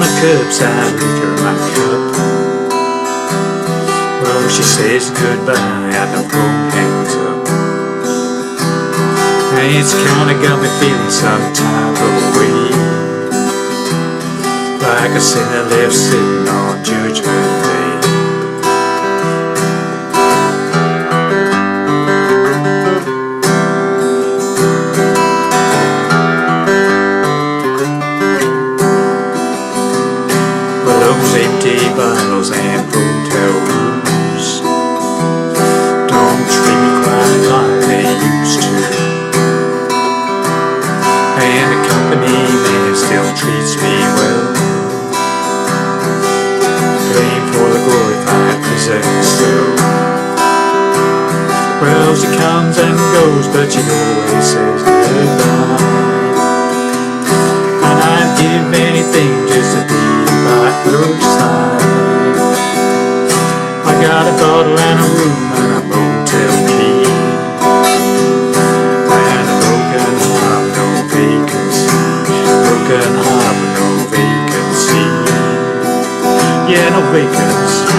my curbside liquor in my cup. Well, she says goodbye and the phone hangs up. And it's kinda got me feeling some type of way, like a sinner left sitting on Judgment Day. Empty bottles and hotel rooms don't treat me quite like they used to, and the company man still treats me well, paying for the glorified prison cell. Well, she comes and goes, but she always says goodbye, and I'd give anything just to be by her side. I got a bottle and a room and a motel key, and a broken heart, no vacancy. Broken heart, no vacancy. Yeah, no vacancy.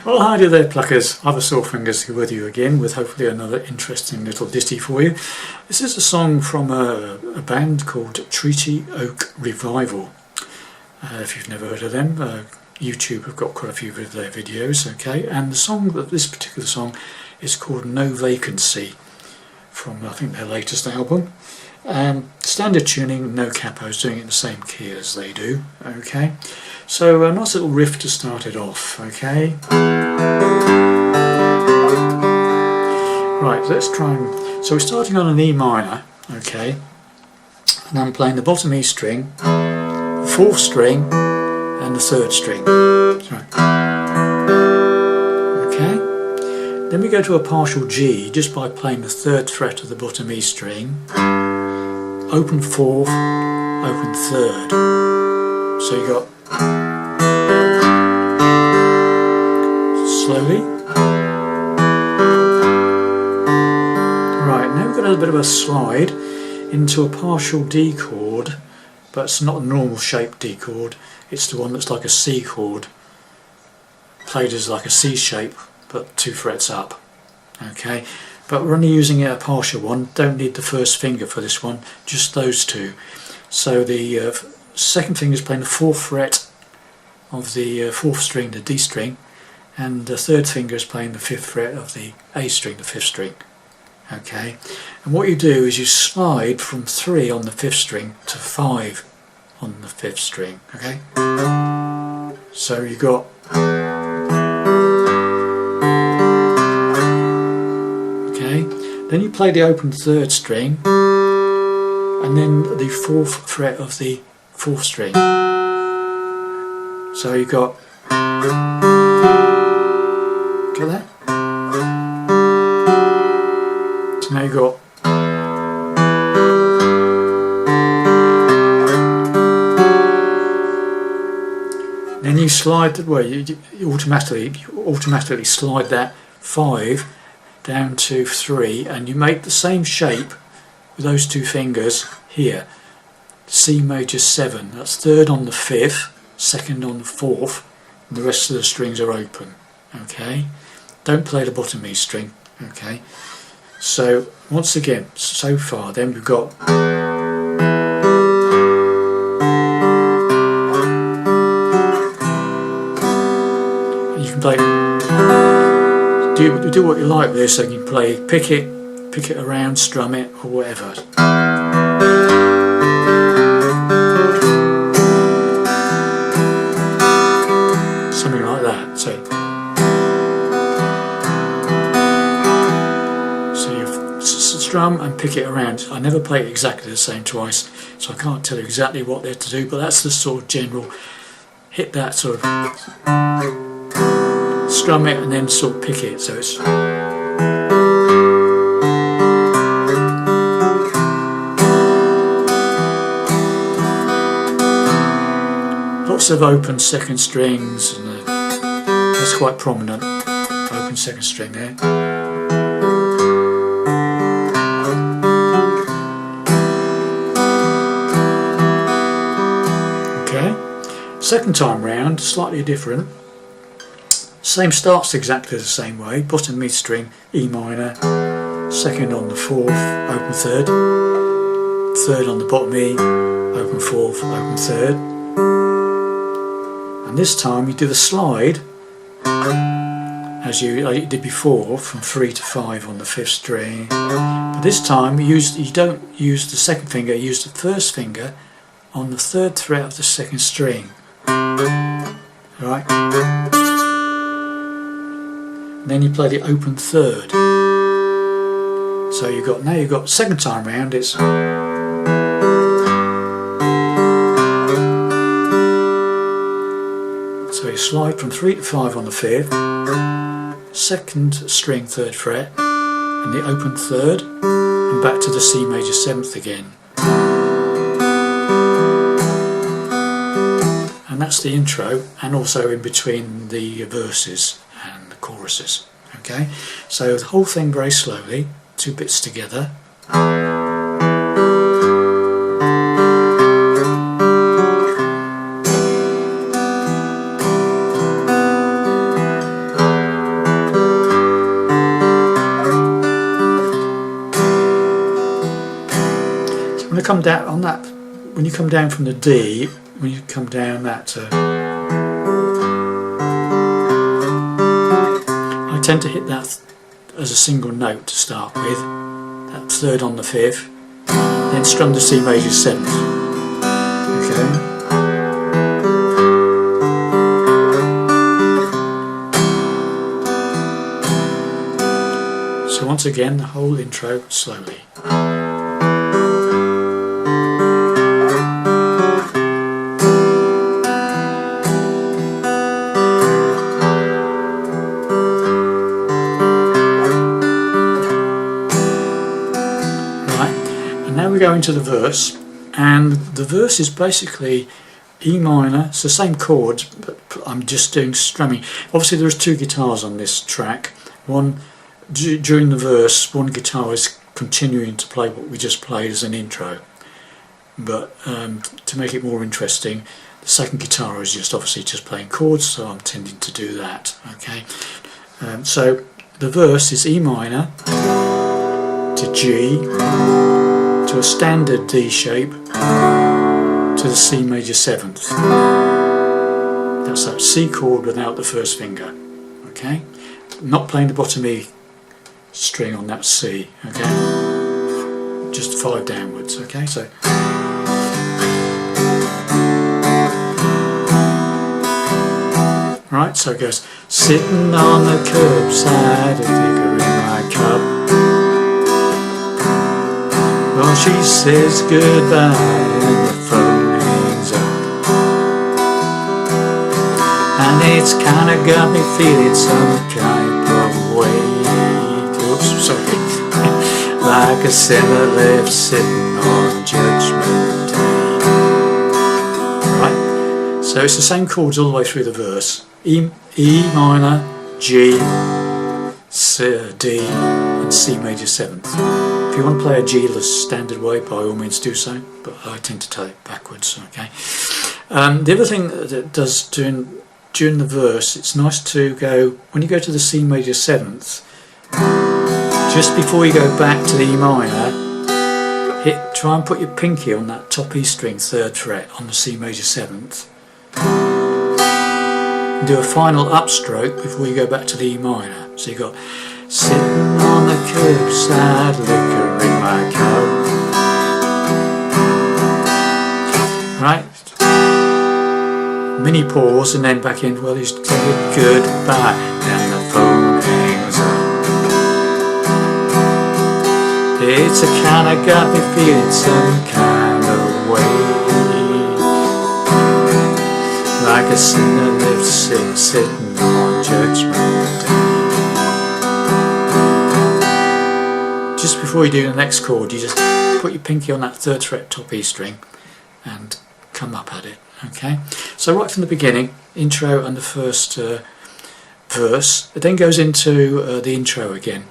Well, hi there pluckers, Other Sore Fingers here with you again with hopefully another interesting little ditty for you. This is a song from a band called Treaty Oak Revival. If you've never heard of them, YouTube have got quite a few of their videos, okay, and the song, this particular song, is called No Vacancy, from I think their latest album. Standard tuning, no capos, doing it in the same key as they do, okay. So a nice little riff to start it off, okay. Right, let's try and... So we're starting on an E minor, okay, and I'm playing the bottom E string, the 4th string, and the 3rd string. Sorry. Okay. Then we go to a partial G just by playing the 3rd fret of the bottom E string, open 4th, open 3rd. So you got slowly. Right, now we've got a bit of a slide into a partial D chord, but it's not a normal shaped D chord, it's the one that's like a C chord, played as like a C shape but 2 frets up, okay, but we're only using a partial one, don't need the 1st finger for this one, just those 2. So the 2nd finger is playing the 4th fret of the 4th string, the D string, and the 3rd finger is playing the 5th fret of the A string, the 5th string, okay. And what you do is you slide from 3 on the 5th string to 5 on the 5th string, okay. So you got okay, then you play the open 3rd string and then the 4th fret of the 4th string. So you got that? So now you got then you slide the way you automatically slide that 5 down to 3, and you make the same shape with those 2 fingers here. C major 7, that's 3rd on the 5th, 2nd on the 4th, and the rest of the strings are open, okay. Don't play the bottom E string, okay. So once again, so far then we've got you can play, do what you like with this, so you can play pick it around, strum it or whatever. Something like that. So you strum and pick it around. I never play it exactly the same twice, so I can't tell you exactly what they're to do, but that's the sort of general, hit that sort of strum it and then sort of pick it, so it's lots of open second strings, and that's quite prominent, open second string there. Okay, second time round, slightly different. Same starts exactly the same way, bottom mid string, E minor, second on the fourth, open third, third on the bottom E, open fourth, open third. And this time you do the slide as you did before, from 3 to 5 on the 5th string. But this time you don't use the second finger, you use the first finger on the 3rd fret of the 2nd string. Right? Then you play the open third. So now you've got second time round, it's so you slide from 3 to 5 on the 5th, 2nd string 3rd fret, and the open third, and back to the C major 7th again. And that's the intro, and also in between the verses and the choruses. Okay, so the whole thing very slowly, 2 bits together. When I come down on that, when you come down from the D, when you come down that, I tend to hit that as a single note to start with, that 3rd on the 5th, then strum the C major 7th. Okay. So once again, the whole intro slowly. Now we go into the verse, and the verse is basically E minor. It's the same chords, but I'm just doing strumming. Obviously there's 2 guitars on this track. One during the verse, one guitar is continuing to play what we just played as an intro, but to make it more interesting, the second guitar is obviously just playing chords, so I'm tending to do that. Okay, so the verse is E minor to G, to a standard D shape, to the C major 7th. That's that C chord without the first finger. Okay, not playing the bottom E string on that C. Okay, just 5 downwards. Okay, so right, so it goes, sitting on the curbside, a figure in my cup. Well, she says goodbye and the phone hangs up. And it's kinda got me feeling some type of way. Oops, sorry. Like a sinner left sitting on Judgment Day. Right, so it's the same chords all the way through the verse. E minor, G, C, D, and C major 7th. If you want to play a G the standard way, by all means do so, but I tend to play it backwards. Okay. The other thing that it does during the verse, it's nice to go, when you go to the C major 7th, just before you go back to the E minor, try and put your pinky on that top E string 3rd fret on the C major 7th. Do a final upstroke before you go back to the E minor. So you got sitting on the curbside, liquor in my cup. Right, mini pause and then back in. Well, he's saying goodbye, and the phone hangs up. It's a kind of got me feeling some kind of way. Like a sinner left sitting on Judgment Day. Just before you do the next chord, you just put your pinky on that 3rd fret top E string and come up at it. Okay, so right from the beginning, intro and the first verse. It then goes into the intro again,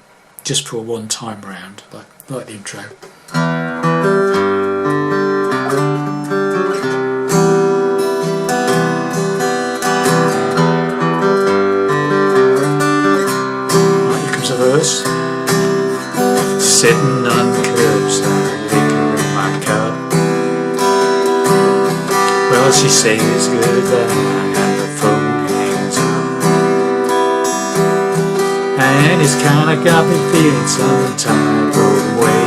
just for a one-time round, like the intro. Right, here comes the verse. Sitting on the curbside, liquor in my cup. Well, she says goodbye and the phone hangs up. And it's kinda got me feeling some type way,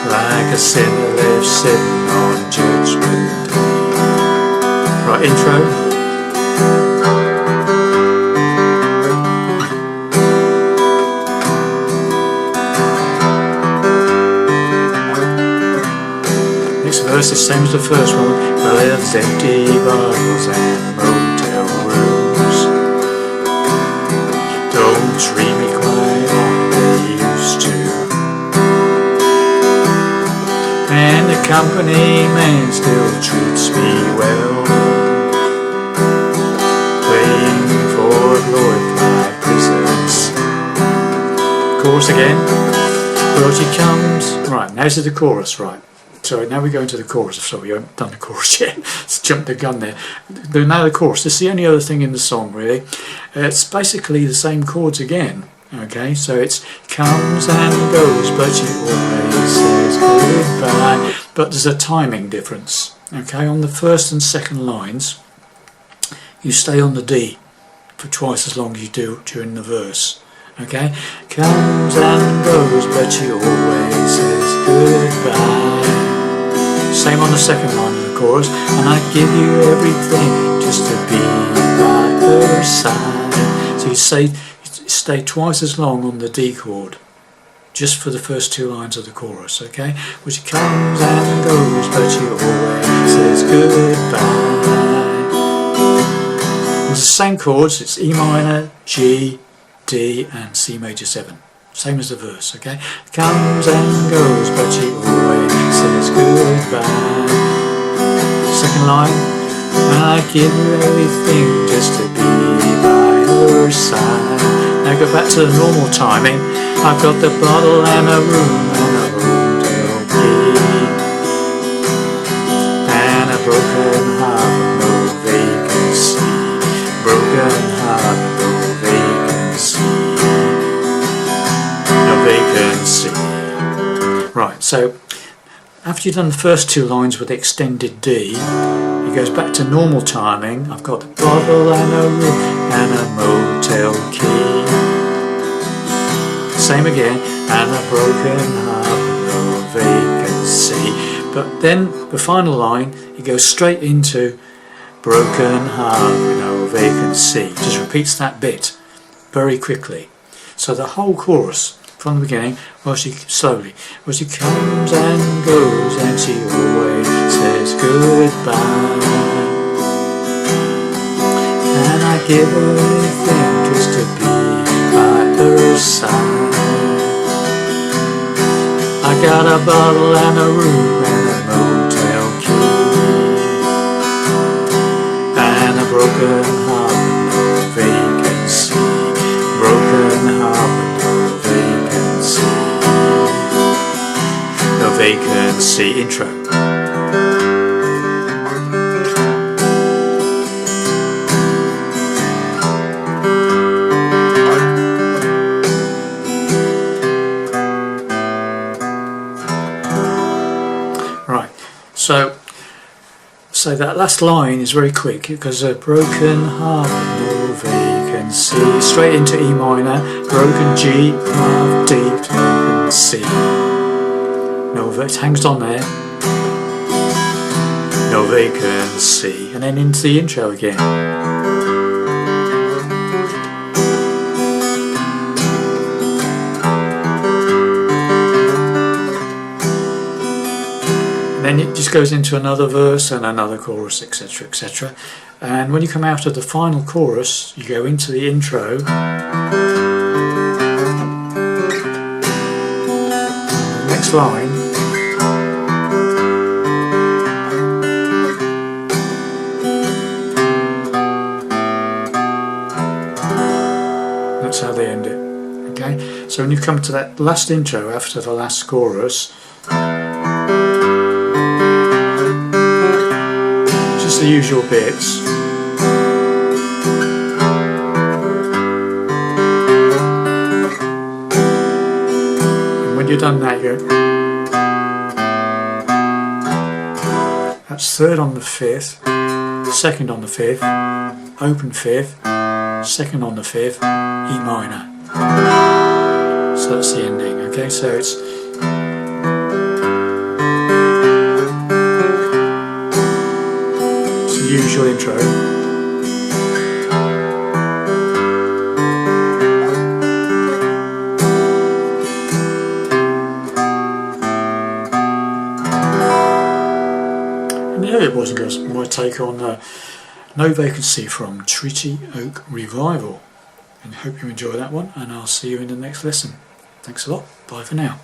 like a sinner left sitting on Judgment Day. Right, intro. Next verse is same as the first one. Well, there's empty bottles and motel rooms. Don't treat me quite like they used to. And the company man still treats me well, playing for Lloyd Clyde prisons. Chorus again. Well, she comes. Right, now to the chorus, right. So now we go into the chorus. Sorry, we haven't done the chorus yet. Let's jump the gun there. Now the chorus. This is the only other thing in the song, really. It's basically the same chords again. Okay, so it's comes and goes, but she always says goodbye. But there's a timing difference. Okay, on the first and second lines, you stay on the D for twice as long as you do during the verse. Okay, comes and goes, but she always says goodbye. Same on the second line of the chorus. And I give you everything just to be by her side. So you stay twice as long on the D chord, just for the first 2 lines of the chorus. Okay, well, she comes and goes, but she always says goodbye. It's the same chords. It's E minor, G, D and C major 7. Same as the verse, okay? Comes and goes, but she always says goodbye. Second line. And I give her everything just to be by her side. Now go back to the normal timing. I've got the bottle and a room and a hotel key. And a broken heart, no vacancy. Broken heart, no vacancy. Vacancy. Right, so after you've done the first 2 lines with the extended D, it goes back to normal timing. I've got the bottle and a room and a motel key. Same again, and a broken heart, no vacancy. But then the final line, it goes straight into broken heart, no vacancy. Just repeats that bit very quickly. So the whole chorus from the beginning, well, she slowly, well, she comes and goes, and she always says goodbye. And I give her anything just to be by her side. I got a bottle and a room and a motel key, and a broken heart, no vacancy. Broken heart. No vacancy. Intro. Right, so that last line is very quick because a broken heart, no vacancy. Straight into E minor, broken G, F, D, broken C. No, it hangs on there. No vacancy. And then into the intro again. And then just goes into another verse and another chorus, etc., etc. And when you come out of the final chorus, you go into the intro. Next line. That's how they end it. Okay, so when you come to that last intro after the last chorus, just the usual bits. And when you're done that, you go. That's third on the fifth, second on the fifth, open fifth, second on the fifth, E minor. So that's the ending. Okay, so it's the usual intro. And there it was, guys, my take on No Vacancy from Treaty Oak Revival. And hope you enjoy that one, and I'll see you in the next lesson. Thanks a lot. Bye for now.